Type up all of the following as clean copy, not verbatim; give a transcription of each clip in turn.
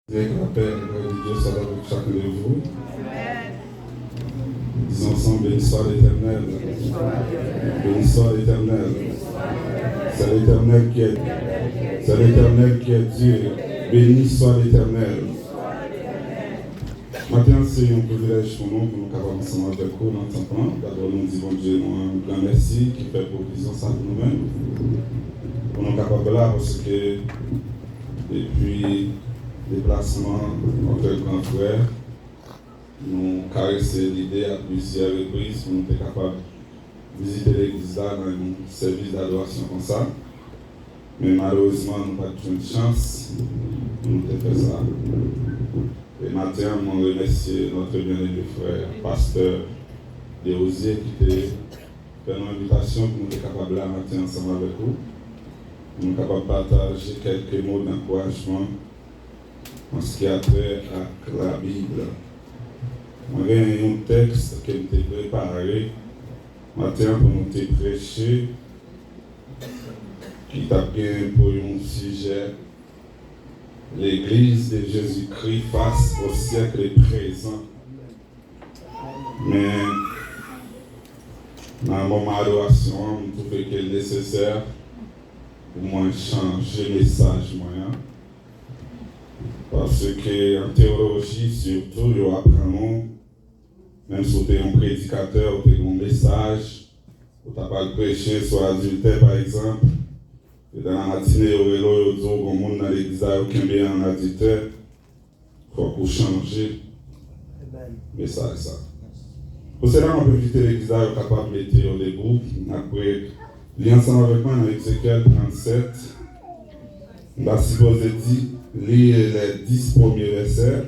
Que la paix et la gloire de Dieu soit avec chacun de vous. Disons ensemble, béni soit l'Éternel. Béni soit l'Éternel. C'est l'Éternel qui est Dieu. Béni soit l'Éternel. Maintenant, c'est un privilège pour nous capables ensemble avec vous dans ce temps. D'abord, nous disons Dieu un grand merci qui fait provision ça pour nous-mêmes. Pour nous capables là, parce que depuis déplacement entre grands frères, nous caresser l'idée à plusieurs reprises pour nous être capables de visiter l'église là dans un service d'adoration comme ça. Mais malheureusement, nous n'avons pas eu de chance pour nous faire ça. Et maintenant, je remercie notre bien-aimé frère, pasteur Desrosiers, qui a fait une invitation pour nous être capables là matin ensemble avec vous. Nous sommes capables de partager quelques mots d'encouragement en ce qui a trait à la Bible. Moi, j'ai un texte que j'ai préparé matin pour nous prêcher, qui t'a bien pour un sujet, l'Église de Jésus-Christ face au siècle présent. Mais dans mon adoration, je trouve qu'il est nécessaire pour moi changer le message moyen. Parce qu'en théologie, surtout, nous apprenons, même si tu es un prédicateur, tu as un message, tu n'as pas le prêcher sur l'adultère par exemple, et dans la matinée, au vélo, il y a un monde dans l'église qui est bien en adultère, il faut qu'on change le message. Pour cela, on peut éviter l'église capable de mettre au début. Après, lire ensemble avec moi dans Ézéchiel 37, on va supposer lire les 10 premiers versets.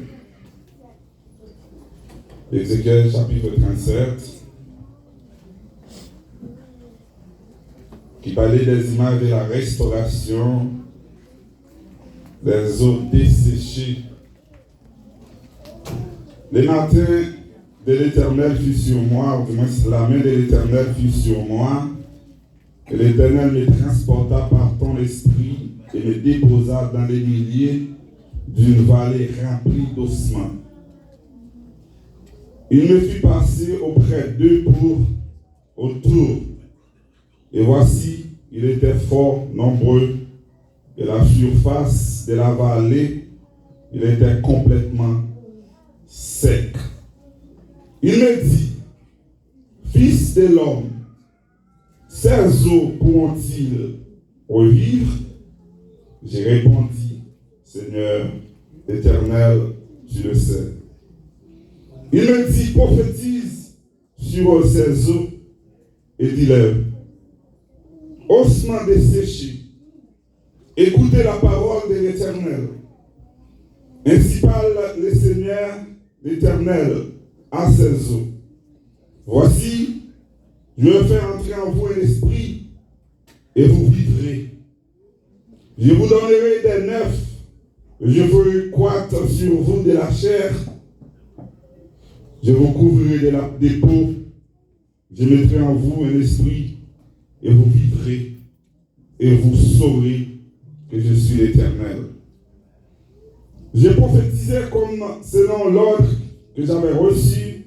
Ézéchiel chapitre 37, qui parlait des images de la restauration des eaux desséchées. Le matin de l'Éternel fut sur moi, ou du moins la main de l'Éternel fut sur moi, et l'Éternel me transporta par ton esprit et me déposa dans les milieux d'une vallée remplie d'ossements. Il me fit passer auprès d'eux pour autour. Et voici, il était fort nombreux, et la surface de la vallée, il était complètement sec. Il me dit, fils de l'homme, ces eaux pourront-ils revivre? J'ai répondu, Seigneur éternel, tu le sais. Il me dit, prophétise sur ces eaux et dis-leur, ossements desséchés, écoutez la parole de l'Éternel. Ainsi parle le Seigneur l'Éternel à ces eaux. Voici, je vais faire entrer en vous un esprit et vous vivrez. Je vous donnerai des neufs, je ferai croître sur vous de la chair, je vous couvrirai des peaux, je mettrai en vous un esprit et vous vivrez et vous saurez que je suis l'Éternel. Je prophétisais comme selon l'ordre que j'avais reçu,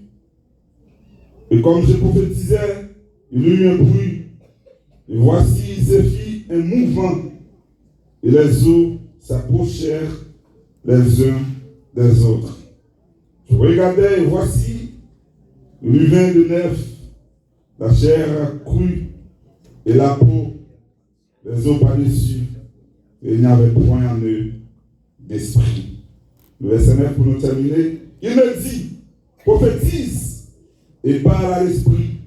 et comme je prophétisais, il y eut un bruit, et voici il se fit un mouvement, et les eaux s'approchèrent les uns des autres. Je regardais, et voici, il y eut vin de neuf, la chair crue, et la peau, les eaux par-dessus, et il n'y avait point en eux d'esprit. Le verset 9 pour nous terminer, il me dit, prophétise et parle à l'esprit,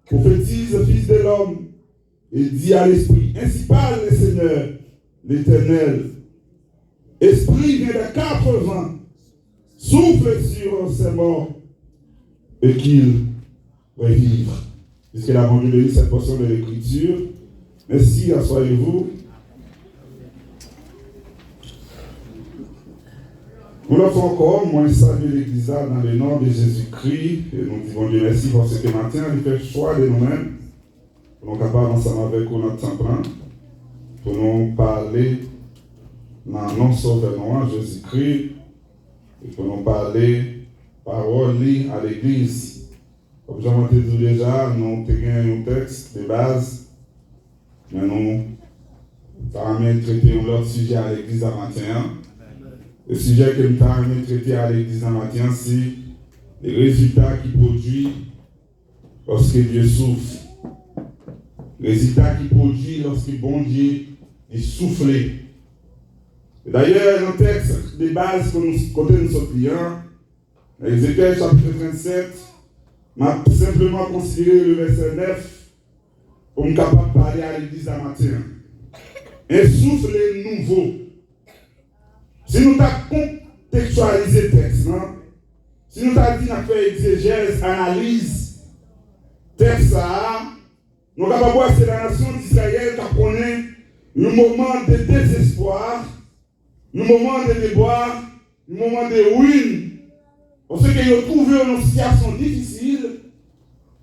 prophétise fils de l'homme et dis à l'esprit, ainsi parle le Seigneur, l'Éternel. Esprit vient de 4 vents, souffle sur ces morts et qu'ils revivent. Puisqu'il a vendu de lire cette portion de l'Écriture, merci, asseyez-vous. Nous l'avons encore, moi je salue l'Église dans le nom de Jésus-Christ, et nous disons Dieu merci parce que matin, il fait choix de nous-mêmes, pour nous capables ensemble avec vous notre temps plein, pour nous parler dans non sauveur Jésus-Christ, Et pour nous parler, parole à l'église. Comme j'en ai dit déjà, nous avons un texte de base, mais nous avons traité un autre sujet à l'église à matin. Le sujet que nous avons traité à l'église à matin, c'est les résultats qui produisent lorsque Dieu souffle. Les résultats qui produisent lorsque bon Dieu est soufflé. D'ailleurs, dans le texte de base que nous sommes clients, Ézéchiel chapitre 37, m'a simplement considéré le verset 9 pour me capable de parler à l'église à matin. Un souffle nouveau. Si nous avons contextualisé le texte, non? Si nous avons dit qu'on a fait exégèse, analyse, texte ça, nous avons voir c'est la nation d'Israël qui connaît le moment de désespoir, le moment de déboire, le moment de ruine. Parce qu'ils ont trouvé une situation difficile,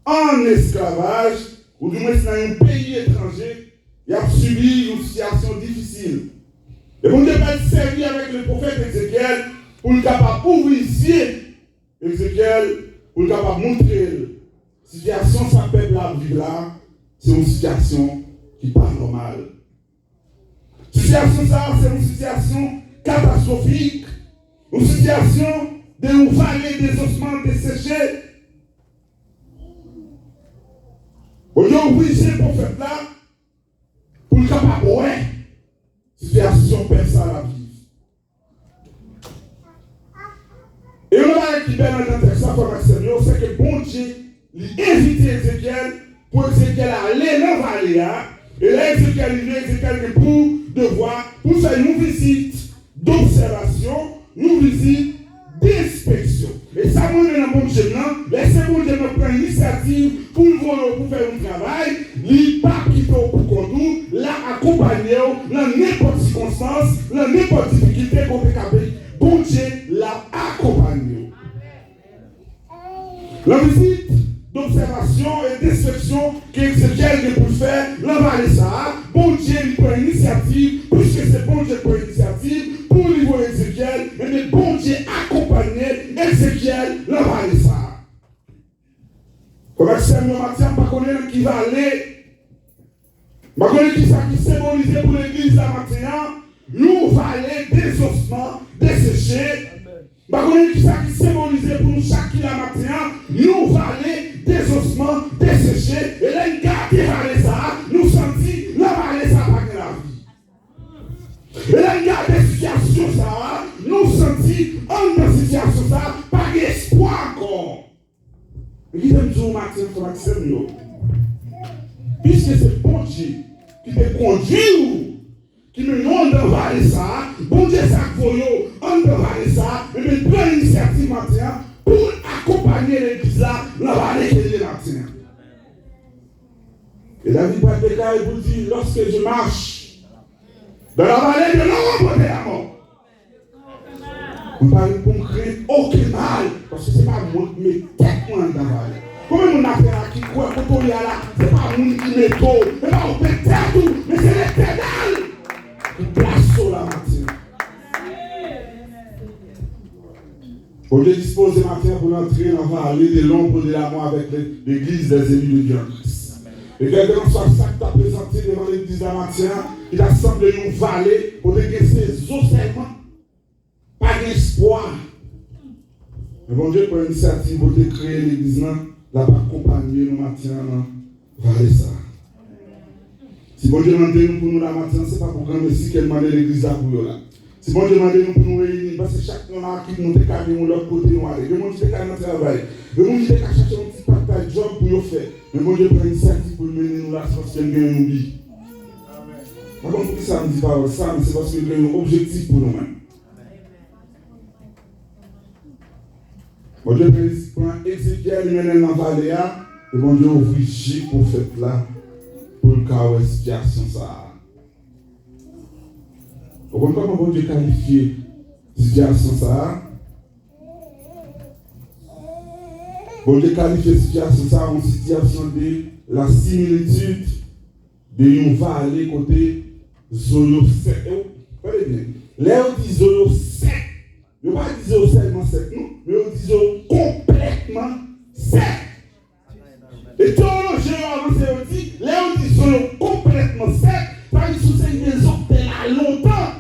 en esclavage, ou du moins dans un pays étranger, ils ont subi une situation difficile. Et bon Dieu va servir avec le prophète Ézéchiel pour le capable d'ouvrir ici, Ézéchiel, pour le capable de montrer la situation ça peuple la vie là, c'est une situation qui n'est pas normale. Situation ça, c'est une situation catastrophique, une situation de une vallée des ossements desséchés. On a obligé le prophète là pour le capable ouais, situation personne à la vie. Et on va équiper dans le texte comme un Seigneur, c'est que bon Dieu lui invite Ézéchiel pour Ézéchiel aller dans la vallée. Et là, Ézéchiel vient, Ézéchiel pour devoir, pour faire une visite d'observation, une visite d'inspection. Et ça, moi, dans mon Dieu, laissez mon Dieu me prendre l'initiative pour faire un travail, il pas quitter pour conduire, là, accompagner, dans n'importe circonstance, dans n'importe difficulté qu'on peut caper, bon Dieu l'a accompagné. La visite d'observation et d'inspection qu'Ézéchiel peut faire, là, va aller ça, bon Dieu lui prend l'initiative, puisque c'est bon Dieu qui prend l'initiative, pour lui voir Ézéchiel, et bon Dieu accompagner Ézéchiel, là, va aller ça. Comme Seigneur Mathieu, pas connaître qui va aller, pas connaître qui ça qui symbolise pour l'église la matin, nous va aller des ossements desséchés. Pas connaître qui ça qui symbolise pour nous chaque la matin, nous va aller des ossements desséchés. Et là, il garde qui va aller ça, nous sentis, là va aller ça pas que la vie. Et là, il garde des situations ça, nous sentis, en dans situation ça, pas d'espoir encore. Et qui t'aime dire Mathieu, Seigneur, puisque c'est bon Dieu qui te conduit, qui nous donne de vallée ça, bon Dieu ça voyons, on de vallée ça, et bien prend l'initiative Mathieu pour accompagner l'église là, la vallée qui est Mathieu. Et David va déclarer pour dire, lorsque je marche dans la vallée de l'ombre de la mort, on parle pour ne créer aucun mal, parce que ce n'est pas moi qui mets tête dans la vallée. Comment on a fait là qui croit quand on est là, ce n'est pas moi qui met tout, ce n'est pas on peut faire tout, mais c'est l'Éternel qui place sur la matière. On est disposé matin pour entrer dans la vallée de l'ombre de la mort avec l'église des élus de Dieu. Et quelqu'un soit ça qui t'a présenté devant l'église de la matière, qui t'a semblé une vallée pour dégager ses ossements. Pas d'espoir. Mais bon Dieu prend l'initiative pour créer l'église là, la va accompagner nous matin là, va ça. Si bon Dieu demande nous pour nous la matin, c'est pas pour grand messie qu'elle demande l'église là pour là. Si bon Dieu demande nous pour nous réunir, parce que chaque nous a qui nous décalé de l'autre côté nous aller. Le monde qui décalé notre travail. Le monde qui décalé chercher un petit partage job pour nous faire. Mais bon Dieu prend l'initiative pour mener nous là parce qu'elle gagne nous vie. Par contre, pour ça me dit pas ça, mais c'est parce qu'il y a un objectif pour nous-mêmes. Bon Dieu prend Ézéchiel, il mène dans la vallée, et bon Dieu ouvre le prophète là, pour le cas où la situation ça. Comment bon Dieu qualifie la situation ça? Bon Dieu qualifie la situation ça en situation de la similitude d'une vallée côté Zoyo sec. Regardez bien, là on dit Zoyo sec. Je ne vais pas dire seulement seulement sec, non, mais on dit complètement sec. Et théologie, on dit, là on dit complètement sec, parce que c'est des eaux qui là longtemps.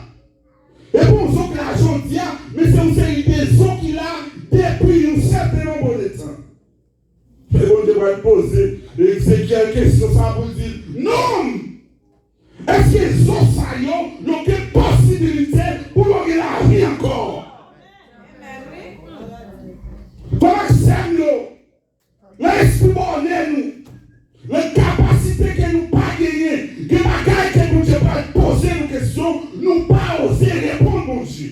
Et bon, on que la journée, mais c'est une série des eaux qui là depuis un certain nombre de temps. Mais on devrait poser Ézéchiel question, ça pour dire non! Est-ce que les autres saillants n'ont qu'une possibilité pour leur la vie encore? Comment c'est-nous? L'esprit bonnet nous, la capacité que nous pas gagner, que bagaille que nous devons poser nos questions, nous pas oser répondre mon Dieu.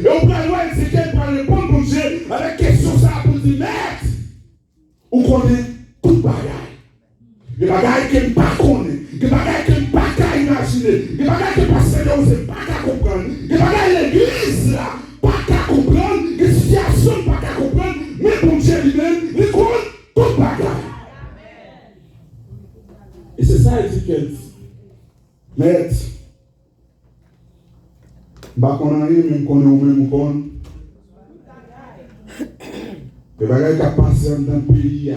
Et on peut voir Ézéchiel pour répondre mon Dieu avec question ça pour dire maître, on connaît tout bagaille. Les bagailles que nous pas connaît, les bagailles que nous pas imaginer, les bagailles que pasteur n'ose pas comprendre, les bagailles l'église là pas comprendre, les situations pas comprendre, mais mon Dieu lui-même, il connaît tout bagaille. Et c'est ça Ézéchiel dit. Maître, bah qu'on a rien, même qu'on est au même qu'on. Les bagailles qui ont passé dans le pays,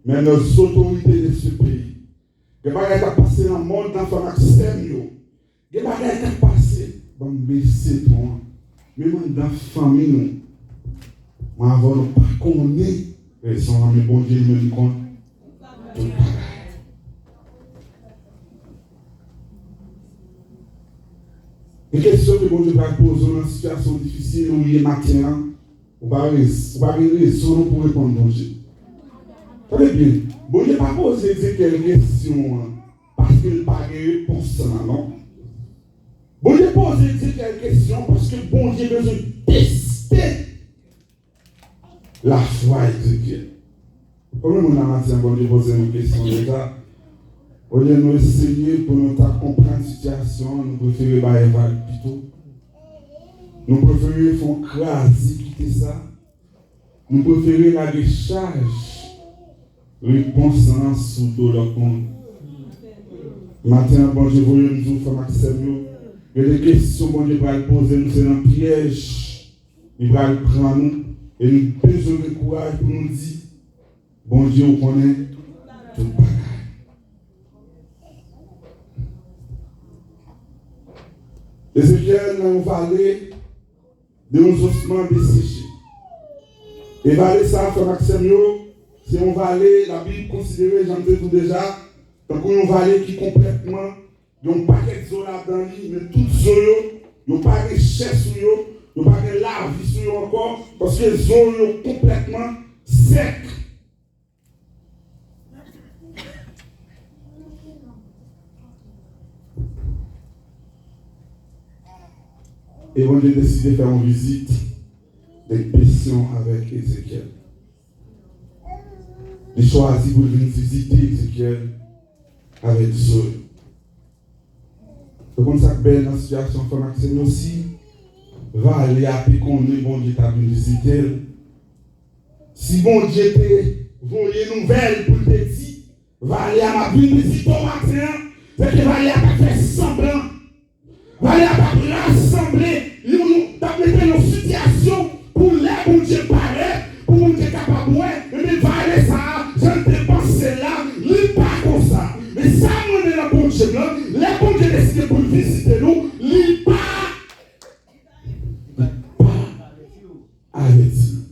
même nos autorités de ce pays. Les bagailles qui ont passé dans le monde, dans le système, les bagailles qui ont passé dans le baisser toi, même dans la famille, nous avons pas connu, et sont mes bons Dieu, même compte. Tout bagaille. Les questions que bon Dieu va poser dans une situation difficile où il est matin, on va raison pour répondre bon Dieu. Très bien. Bon Dieu va poser quelques questions parce qu'il n'a pas de réponse, non? Bon Dieu pose quelques questions parce que bon Dieu a besoin de tester la foi d'Ézéchiel. Comment on a matin, bon Dieu pose une question déjà? Au lieu de nous essayer pour nous comprendre la situation, nous préférons évaluer plutôt. Nous préférons faire craser, quitter ça. Nous préférons la décharge. Réponse sous tout le monde. Maintenant, bon Dieu, vous nous dire, frère Maxime, il y a des questions bon Dieu va poser, nous c'est un piège. Il va le prendre nous et nous besoin de courage pour nous dire, bon Dieu, on connaît tout le bagage. Ézéchiel dans une vallée de un ossements desséchés. Et vallée ça, frère Maxime, c'est une vallée, la Bible considérée, j'en ai tout déjà, donc une vallée qui complètement, il n'y a pas de zone là-dedans, mais toute zone, il n'y a pas de richesse sur eux, il n'y a pas de larve sur eux encore, parce que les zones sont complètement secs. Et on a décidé de faire une visite d'inspection avec Ézéchiel. J'ai choisi pour venir visiter Ézéchiel avec Zoé. Donc, on s'est belle dans la situation, Frère Maxime aussi, va aller à puis qu'on est bon Dieu t'a venu visiter. Si bon Dieu t'a envoyé une nouvelle pour le dire, va aller à ma vie visiter au matin, c'est qu'il va aller à faire semblant. Va aller à rassembler, nous mettre nos situations pour les bon Dieu paraît, pour bon Dieu capable, et va aller ça, je ne dépense là, il pas comme ça. Mais ça, on est là bon Dieu là, les bon Dieu décident pour visiter nous, il pas avec nous.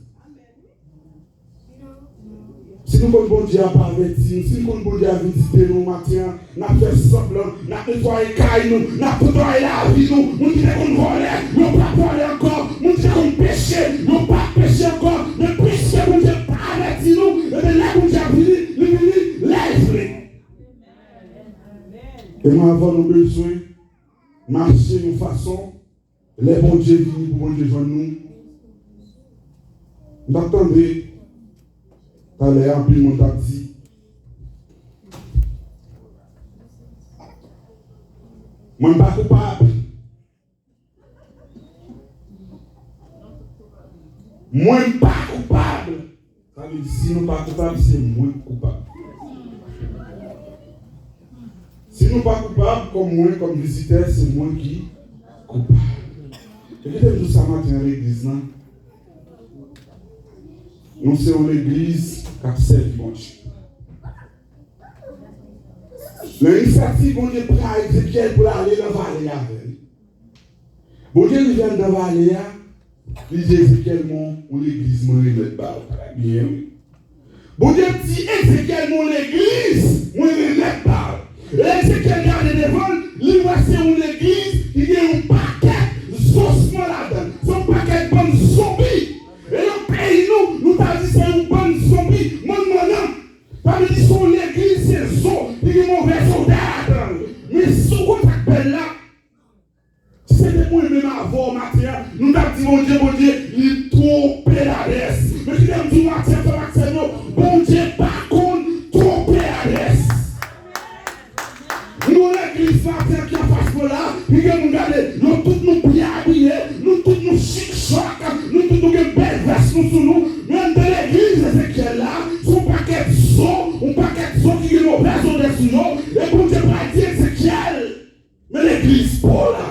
Si nous avons bon Dieu à pas avec nous, si nous avons bon Dieu à visiter nous matin, nous fait semblant, nous nettoyé caille nous, nous nettoyé la vie nous, nous disons qu'on volait, nous pas voler encore, nous disons qu'on péchait, nous pas péché encore, mais puisque bon Dieu pas avec nous, et bien là bon Dieu a venu, lève-les. Et nous avons besoin de marcher de façon, les bons dieux viennent pour bon Dieu joindre nous. Vous entendez? Dans les remplis, mon t'a dit. Moi, je ne suis pas coupable. Moi, je ne suis pas coupable. Ça veut dire, si nous ne sommes pas coupables, c'est moi coupable. Si nous ne sommes pas coupables, comme moi, comme visiteur, c'est moi qui suis coupable. Et je dis ça matin à l'église, non? nous sommes l'église qui a servi mon Dieu. L'initiative, on est prêt à Ézéchiel pour aller dans la vallée avec. Bon Dieu, il vient dans la vallée, il dit Ézéchiel, mon l'église, mon église, bien. Bon Dieu dit Ézéchiel, mon l'église, mon église, et Ézéchiel garde devant, il voit c'est une église, il y a un paquet d'ossements là-dedans, son paquet de bonnes zombies. Et le pays, nous t'avons dit c'est une bonne zombie, mon non. Ça veut dire son église, c'est zo, il y a un mauvais soldat. Mais ce qu'on appelle là, c'est des mots même avant matin, nous t'avons dit mon Dieu, il trompe la laisse. Mais qui t'aime du matin, bon Dieu, par contre, trompe la laisse. Nous, l'église matin qui a face là, il y a nous garder, nous tous nous bien habillés, nous tous nous chic-choc, nous tous nous belles vestes sous nous, même de l'église Ézéchiel là, son paquet de son, un paquet de son qui est nos personnes dessus nous, et pour Dieu pas dire Ézéchiel, mais l'église Paul là.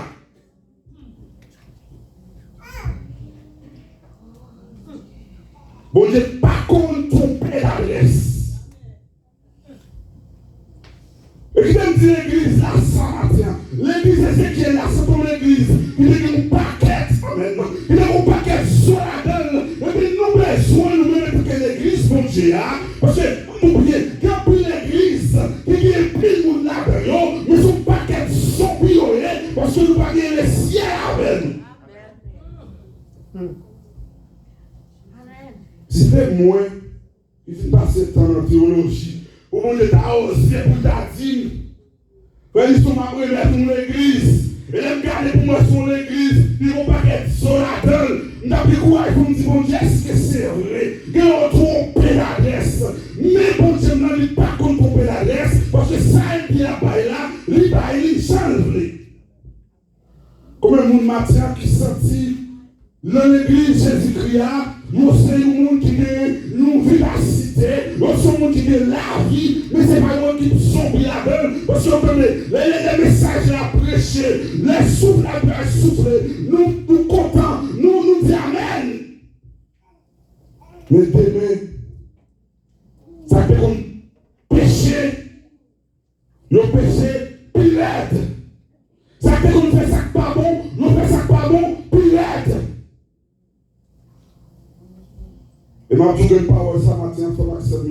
Bon Dieu, pas contre tromper la laisse. Et qui me dit l'église là, ça matin. L'église Ézéchiel là, c'est comme l'église. Il y a un paquet, amen. Il y a un paquet sur la donne. Et puis nous besoin nous mettre que l'église, bon Dieu, parce que, oubliez, quand l'église, il y a plus de monde là-dedans, mais son paquet sont pillés, parce que nous pas gagner le ciel avec nous. Si c'est moi, il faut passer le temps en théologie, pour mon état aussi, pour ta dire, ils sont ma première pour l'église, et les garder pour moi sur l'église, ils vont pas être sur la donne. Nous avons découvert pour me dire, bon Dieu, est-ce que c'est vrai? Ils ont trompé l'adresse. Mais bon Dieu, nous n'avons pas trompé l'adresse, parce que ça, il y a pas là, il change. Comme un monde matin qui sentit dans l'église Jésus-Christ, nous sommes un monde qui a une vivacité, nous sommes un monde qui a la vie, mais ce n'est pas un monde qui zombie là-dedans. Parce que les messages à prêcher, les souffles à souffler, nous comptons, nous disons Amen. Mais demain, ça fait comme péché, le péché pirate. Ça fait comme fait ça pas bon, nous fait ça pas bon, pirate. Et ma tout une parole ça matin, faut m'accepter.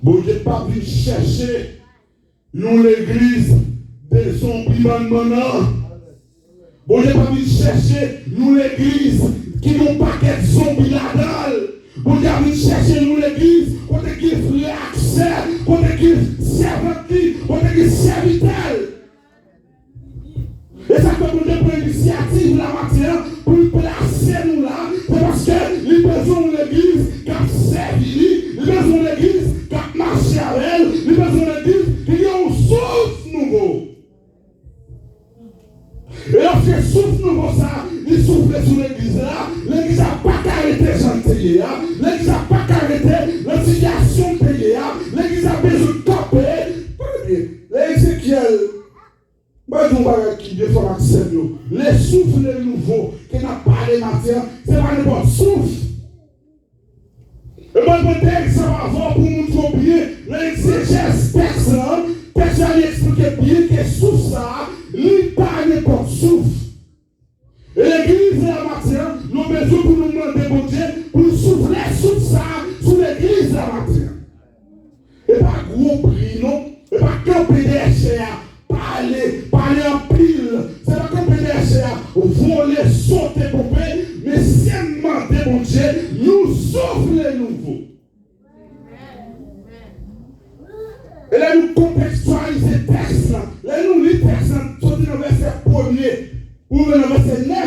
Bon Dieu pas venu chercher nous l'église des zombies maintenant. Bon Dieu pas venu chercher nous l'église qui n'ont pas qu'être zombies là-dedans. Bon Dieu a venu chercher nous l'église pour te dire accès, pour te dire servante, pour te dire serviteur. Et ça fait bon Dieu prendre l'initiative la matin pour placer nous là. C'est parce que les besoin de l'église qui a servi, les besoin de l'église qui a marché avec elle, les besoin de l'église qui a un souffle nouveau. Et lorsque souffle nouveau ça, il souffle sur l'église là, l'église n'a pas arrêté chanter, l'église n'a pas arrêté la situation payée, l'église a besoin de camper. L'Ézéchiel, moi je ne qui Dieu faut accepter. Les souffles nouveaux qui n'a pas de matière, c'est pas le bon souffle. Et moi je vais dire ça avant pour nous copier l'exégèse texte là, texte a expliqué bien que souffle ça, il pas de bon souffle. Et l'église la matière, nous avons besoin pour nous demander bon Dieu, pour nous souffler sur ça, sur l'église la matière. Et pas gros prix non, et pas camper des chers. Parler en pile, c'est pas comme PDHA, voler, sauter, pomper, mais si elle demande, mon Dieu, nous souffle les nouveaux. Et là, nous contextualisons les textes, là, nous lisons les textes, sortis dans le verset 1er, ou dans le verset 9.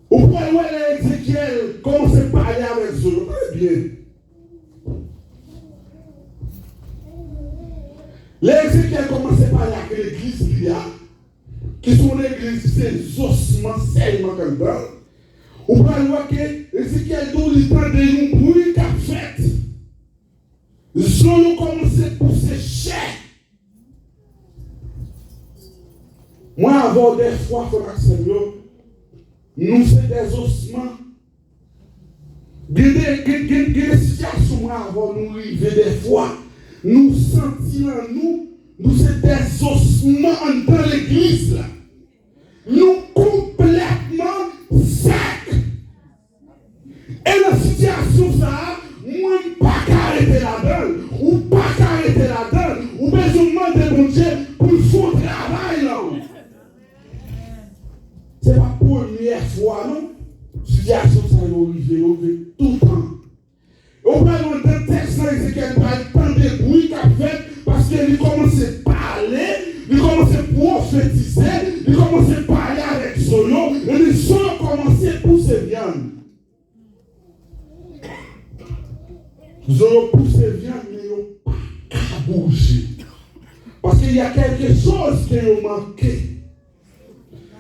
Ou pour aller à Ézéchiel, commencer à parler avec eux, très bien. L'Ézéchiel commence à parler avec l'église qu'il y a, qui sont l'église, c'est ossements seulement comme ça. Ou pas voir que Ézéchiel tout le temps de une bruit qu'a fait. Ils ont commencé à pousser cher. Moi, avant des fois, il faut accepter, nous sommes des ossements Il y a des situations avant nous arriver des fois, nous sentions nous sommes des ossements dans l'église là. Nous complètement secs. Et la situation ça, moi pas arrêter là-dedans, ou pas arrêter là-dedans, ou besoin de mon Dieu pour son travail là. C'est pas la première fois, non? Situation ça arrive tout le temps. On va dans le texte là, Ézéchiel parle tant de bruit qu'a fait parce qu'il commence à parler, il commence à prophétiser, il commence à parler avec Solo, et les Solo commence à pousser viande. Solo pousse viande, mais ils n'ont pas qu'à bouger. Parce qu'il y a quelque chose qui a manqué.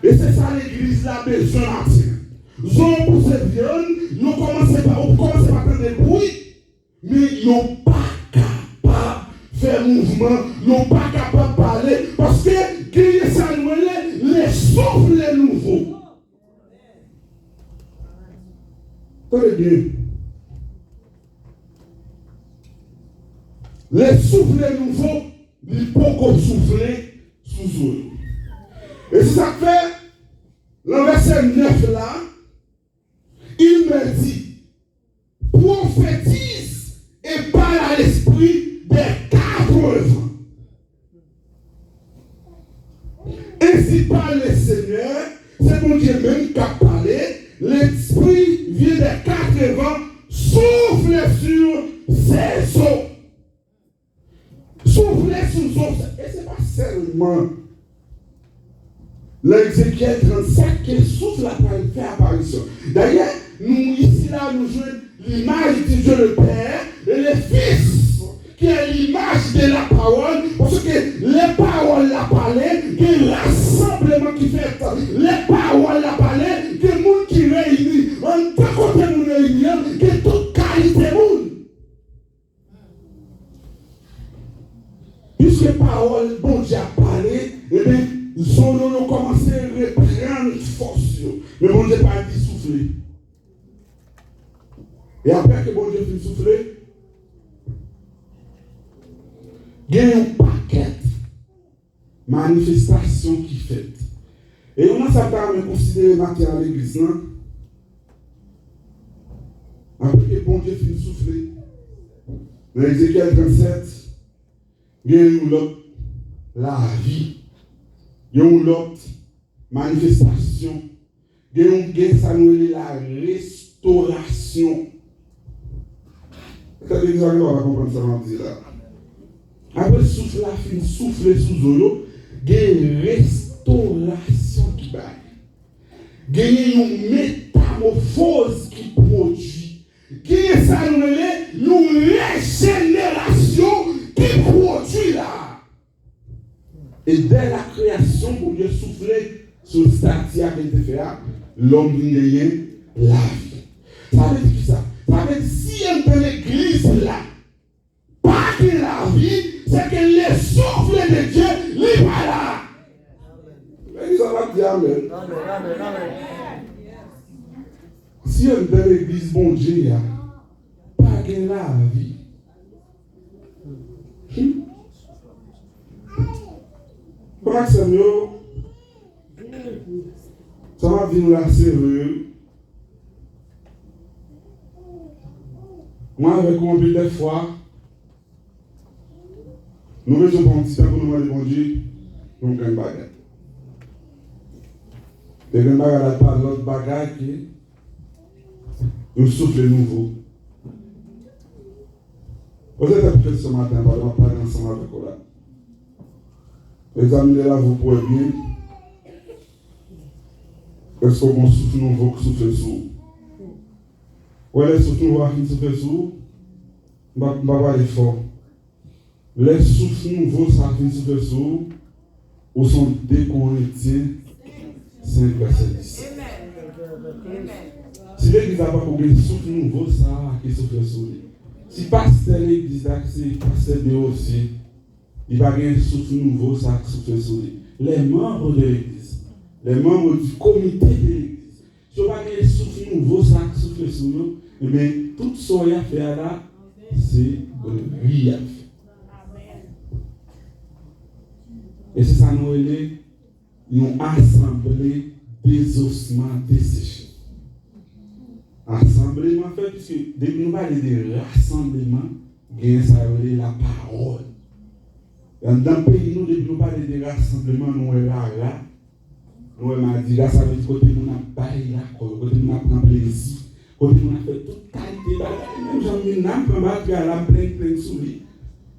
Et c'est ça l'église là besoin d'attirer. Solo pousse viande, nous commençons par faire des bruits, mais ils n'ont pas capable de faire mouvement, ils n'ont pas capable de parler, parce que ça nous les souffles nouveaux. Tenez bien. Les souffles nouveaux, ils ne peuvent pas souffler sous eux. Et c'est ça que fait, le verset 9 là, il me dit, prophétise et parle à l'esprit des 4 vents. Ainsi parle le Seigneur, c'est mon Dieu même qui a parlé, l'esprit vient des 4 vents, souffle sur ses eaux. Souffle sur ses eaux. Et ce n'est pas seulement l'Ézéchiel 37 qui souffle la fait apparition. D'ailleurs, nous ici là, nous jouons l'image de Dieu le Père et le Fils, qui est l'image de la parole, parce que les paroles la parlé, que l'assemblement qui fait, les paroles la parlé, que le monde qui réunit, en tant côté nous réunir, que toute qualité monde. Puisque parole, bon Dieu a parlé, et bien, Zono nous commencé à reprendre force. Mais bon Dieu pas dit souffler. Et après que bon Dieu finit souffler, il y a un paquet de manifestations qui fait. Et on a ça pas à considérer matière à l'église. Après que bon Dieu finit souffler, dans Ézéchiel 37, il y a une autre, la vie. Il y a une autre manifestation. Il y a une la restauration. Quand les gens vont comprendre ça, on va dire là. Après souffle la fin, souffler sous l'eau, il y a une restauration qui va. Il y a une métamorphose qui produit. Il y a une régénération qui produit là. Et dès la création, pour Dieu souffler sur le statut qui a été fait, l'homme vient la vie. Ça veut dire ça. Ça veut dire si on est dans l'église là, pas que la vie, c'est que le souffle de Dieu n'est pas là. Mais ça va dire amen. Si on est dans l'église, bon Dieu, pas que la vie. Comment ça mieux? Ça va venir la sérieux. Moi, avec combien de fois, nous faisons un petit temps pour nous demander bon Dieu, nous avons un bagage. Et un bagage pas l'autre bagage qui nous souffle nouveau. Vous êtes fait ce matin, par exemple, parler ensemble avec vous là. Examinez là, vous pouvez bien. Est-ce qu'on souffle nouveau qui souffle sous? Ou les souffles nouveaux qui souffle sous? Je ne vais pas parler fort. Les souffles nouveaux qui souffle sous, ou sont 2 Corinthiens 5, verset 10. Si l'église n'a pas pour un souffle nouveau, ça qui souffle sous. Si pasteur l'église, c'est pasteur de aussi. Il va y avoir un souffle nouveau, ça souffle sur lui. Les membres de l'église, les membres du comité de l'église, si on va avoir un souffle nouveau, ça souffle sur eux, mais tout ce qu'il a fait là, c'est lui a fait. Et c'est ça nous est une assemblée des ossements desséchés. Rassemblement fait, puisque dès que nous parlons de rassemblement, il y a la parole. Dans le pays, nous, depuis nous parlons de rassemblement, nous sommes là. Nous sommes dit là, ça veut dire côté nous avons baillé là, côté nous avons pris plaisir, côté nous avons fait toute qualité. Même j'en ai un peu de la plein de souris.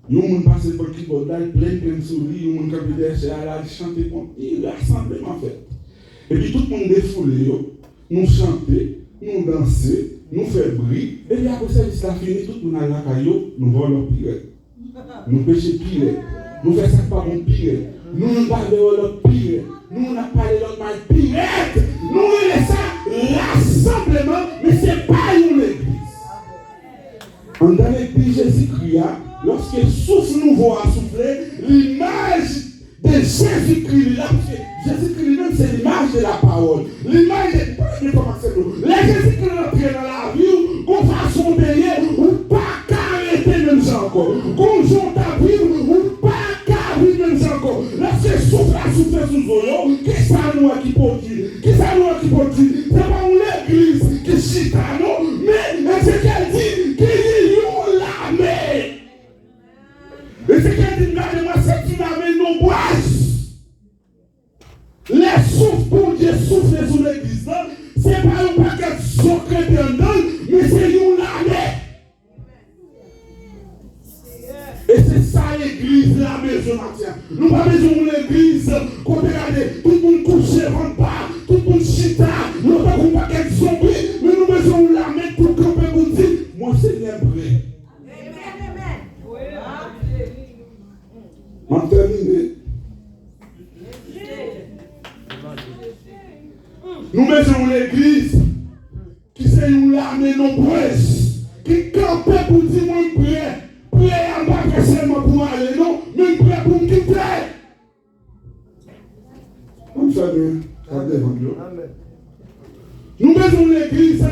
Nous avons passé par le keyboard, plein de souris, nous avons capté à la chanter pour le rassemblement fait. Et puis tout le monde défoulé, nous chanter, nous danser, nous faire bruit. Et puis après ça, c'est fini, tout le monde a la caillou, nous volons pire. Nous péchons pire. Nous faisons ça par mon pire. Nous ne parlons de l'autre pire. Nous n'avons pas de l'autre mal pire. Nous faisons ça rassemblement, mais ce n'est pas une église. Dans l'église Jésus-Christ, lorsqu'il souffle nouveau à souffler, l'image de Jésus-Christ là, parce que Jésus-Christ lui-même c'est l'image de la parole. L'image de les Jésus-Christ rentrent dans la vie, qu'on façon derrière, ou pas qu'arrêter même ça encore. Qu'on joue à vivre, ou pas qu'arrêter même ça encore. Lorsque souffle à souffler sous nous, qu'est-ce que ça nous qui produit? Qu'est-ce que ça nous qui produit? C'est pas l'église qui chita, non? Mais c'est qu'elle dit, qu'il y a l'armée. Et c'est qu'elle dit, regardez-moi, c'est une armée nombreuse. Les souffles pour Dieu souffler sur l'église, c'est pas un paquet de secrets dedans, mais c'est une armée. Et c'est ça l'église, la maison matin. Nous pas besoin de l'église, quand regardez, tout le monde couche, rentre pas, tout le monde chita, nous pas un paquet de zombies, mais nous besoin de l'armée pour camper pour dire, mon Seigneur prêt. On termine. Nous mettons l'église qui c'est une armée nombreuse qui campait pour dire moi prêt. Prêt à pas seulement pour aller, non, mais prêt pour me quitter. On fait bien. Nous mettons l'église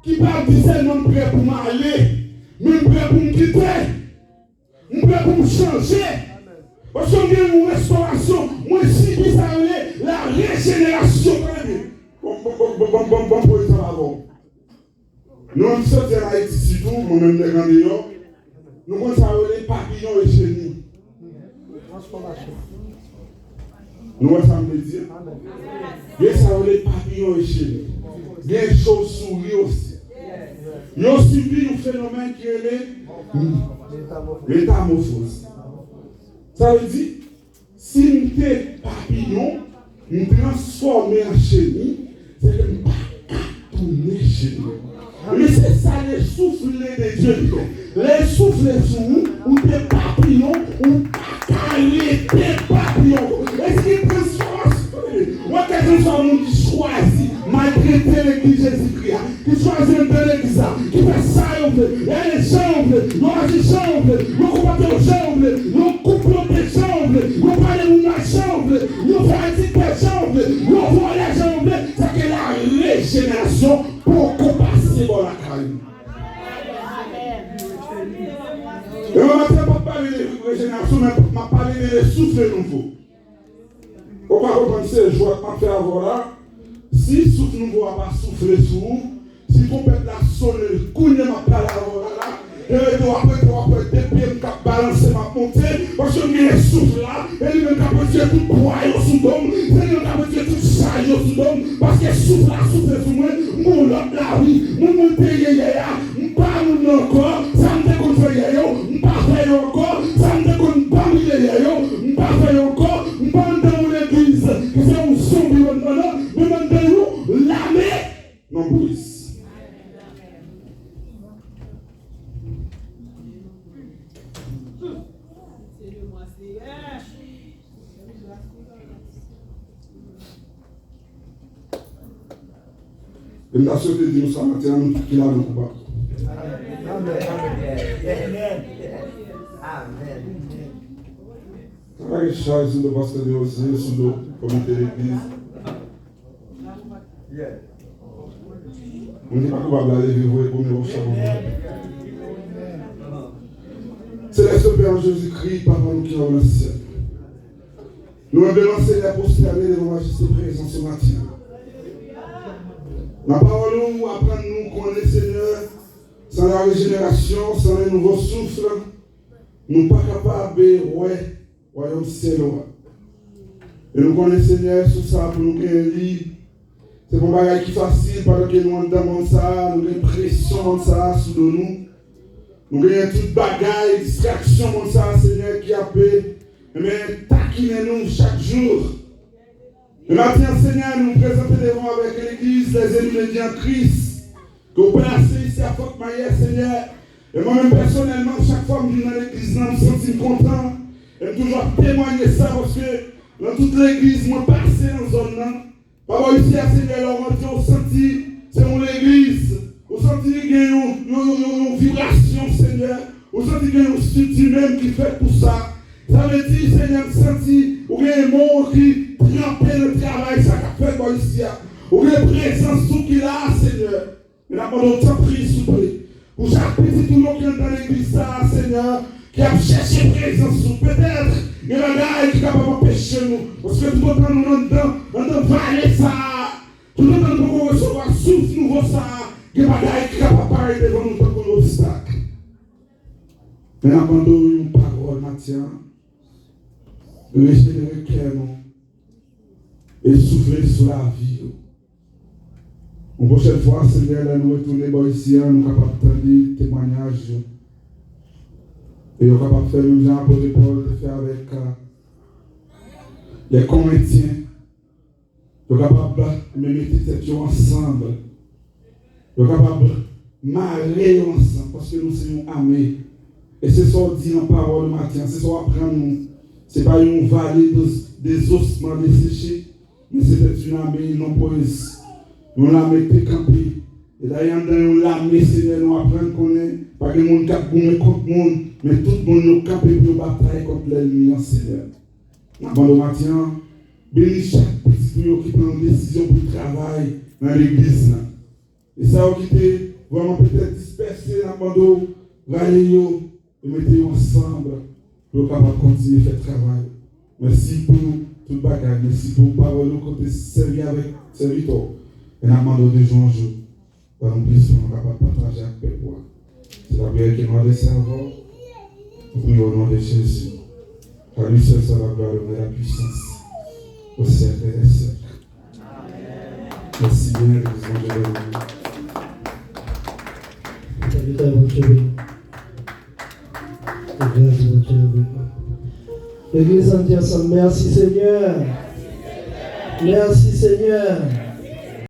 qui parle de seulement prêt pour m'aller, mais prêt pour me quitter. Prêt pour me changer. Parce qu'on a une restauration, moi si vous savez, la régénération. Bon, pour les avant. Nous sommes sortis à Haïti, surtout, moi-même, les grands dehors. Nous avons les papillons et chenilles. Nous avons les dire. Nous avons les papillons et chenilles. Il y a des chauves-souris aussi. Ils ont subi un phénomène qui est l'étamorphose. Ça veut dire, si nous sommes papillons, nous transformons en chenille, c'est que nous ne pouvons pas tourner chez nous. Mais c'est ça les souffles de Dieu. Les souffles sur nous, ou des papillons, ou pas arrêter papillons. Est-ce qu'il transforme? Moi, quelqu'un soit monde qui choisit, malgré l'église Jésus-Christ, qui choisit un peu l'église, qui fait ça, il y a les chambres, il y a les chambres, il y a les chambres, il y a couple de chambres, il y a pas de la chambre, il y a fait de chambre, il y a voir la chambre, c'est que la régénération pour passer dans la carrière. Et on ne va pas parler de régénération, mais on va parler de souffle nouveau. On va reprendre ces joies qu'on fait avoir là. Si souffle nouveau n'a pas soufflé sur vous, si vous faites la sonne, couille ma parole là, et après, depuis je vais balancer ma montée, parce que je souffle là, et je vais faire tout poids sous l'homme, et je vais faire tout ça sous l'homme, parce que souffle là, souffle sur moi, mon l'homme là, oui, mon monté, je parle encore, ça me déconne faire, je parle encore, ça me déconne pas, je parle encore, je parle dans l'église, que c'est un zombie maintenant, mais maintenant, l'armée, non, police. Et la société dit nous ça matin, nous qui l'a le combat. Amen. Ça va être chargé sur le pasteur de aussi, sur le comité de l'église. On n'est pas capable d'aller vivre pour nous Céleste Père Jésus-Christ, Papa nous qui sommes dans le ciel. Nous aimons Seigneur prosterner devant majesté présent ce matin. La parole nous apprend nous connaître Seigneur, sans la régénération, sans le nouveau souffle, nous ne sommes pas capables de ouais, royaume ciel. Et nous connaissons Seigneur sur ça pour nous gagner. C'est pas un bagage qui est facile parce que nous demandons ça, nous avons une pression ça sous nous. Nous avons toute bagaille, distraction comme ça, Seigneur, qui a fait. Mais taquinez-nous chaque jour. Et maintenant, Seigneur, nous présentons devant avec l'Église, les élus de Dieu en Christ, que vous placez ici à Fort Maillère, Seigneur. Et moi-même, personnellement, chaque fois que je viens dans l'Église, je me sens content. Et je toujours témoigner ça parce que dans toute l'Église, moi, passé dans la zone là. Papa, ici, Seigneur, on senti, c'est mon Église. On senti qu'il y a une vibration, Seigneur. On senti qu'il y a une structure même qui fait pour ça. Ça veut dire, Seigneur, senti, il y a un monde qui trempe le travail, ça qu'a fait pour ici. Il y a une présence tout qu'il a, Seigneur. Et là, pendant temps pris, s'il vous plaît. Pour chaque petit tout le monde qui est dans l'église, ça, Seigneur, qui a cherché présence, peut-être, il y a un gars qui est capable d'empêcher nous. Parce que tout le temps, nous sommes dans vallée, ça. Tout le temps, nous pouvons recevoir souffle nouveau, ça. Il y a un gars qui est capable de parler devant nous comme un obstacle. Mais quand nous avons une parole, Mathieu, régénérer le cœur, et souffler sur la vie. Une prochaine fois, Seigneur, là, nous retournons ici, nous sommes capables de tenir témoignage. Et nous sommes capables de faire même genre pour Paul, de faire avec les Corinthiens. Nous sommes capables de mettre tête ensemble. Nous sommes capables de marrer ensemble parce que nous sommes amis. Et c'est ça qu'on dit en parole de matin, c'est ça qu'on apprend nous. Ce n'est pas une vallée des ossements desséchés, mais c'est une armée non poésie. Nous l'avons été campés. Et d'ailleurs, nous l'avons Seigneur, nous apprenons qu'on est pas que monde qui a boumé contre le monde, mais tout le monde nous campé pour batailler contre l'ennemi, Seigneur. Avant le matin, bénis chaque petit qui prend une décision pour le travail dans l'église. Et ça, qui était vraiment peut-être dispersé dans le rallye, et mettez ensemble pour capable continuer à faire le travail. Merci pour tout le bagage, merci pour la parole que tu as servi avec serviteur. Et nous demandons de jour en jour, par nous puissions capables de partager avec le peuple. C'est la prière qui nous a laissé avant. Nous prions au nom de Jésus. Car lui seul soit la gloire et la puissance au siècle des siècles. Merci bien, les anges de L'église entière ensemble. Merci Seigneur. Merci Seigneur.